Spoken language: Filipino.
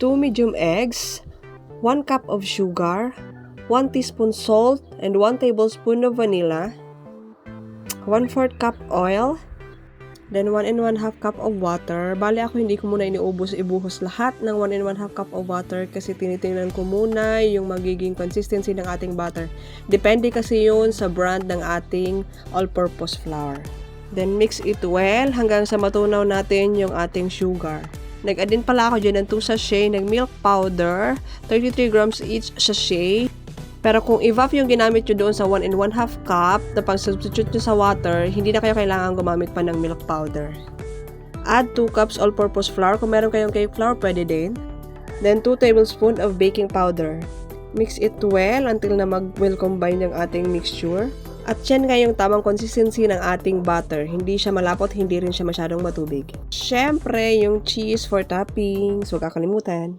2 medium eggs, 1 cup of sugar, 1 teaspoon salt, and 1 tablespoon of vanilla, 1/4 cup oil, then 1 1/2 cup of water. Bali ako hindi ko muna ibuhos lahat ng 1 1/2 cup of water kasi tinitingnan ko muna yung magiging consistency ng ating butter. Depende kasi yun sa brand ng ating all-purpose flour. Then mix it well hanggang sa matunaw natin yung ating sugar. Nag-add din pala ako dyan ng 2 sachet ng milk powder, 33 grams each sachet. Pero kung evap yung ginamit nyo doon sa 1 1/2 cup na pang-substitute nyo sa water, hindi na kayo kailangan gumamit pa ng milk powder. Add 2 cups all-purpose flour. Kung meron kayong cake flour, pwede din. Then 2 tablespoons of baking powder. Mix it well until na mag-well combine yung ating mixture. At yan nga yung tamang consistency ng ating butter. Hindi siya malapot, hindi rin siya masyadong matubig. Syempre, yung cheese for toppings, huwag kakalimutan.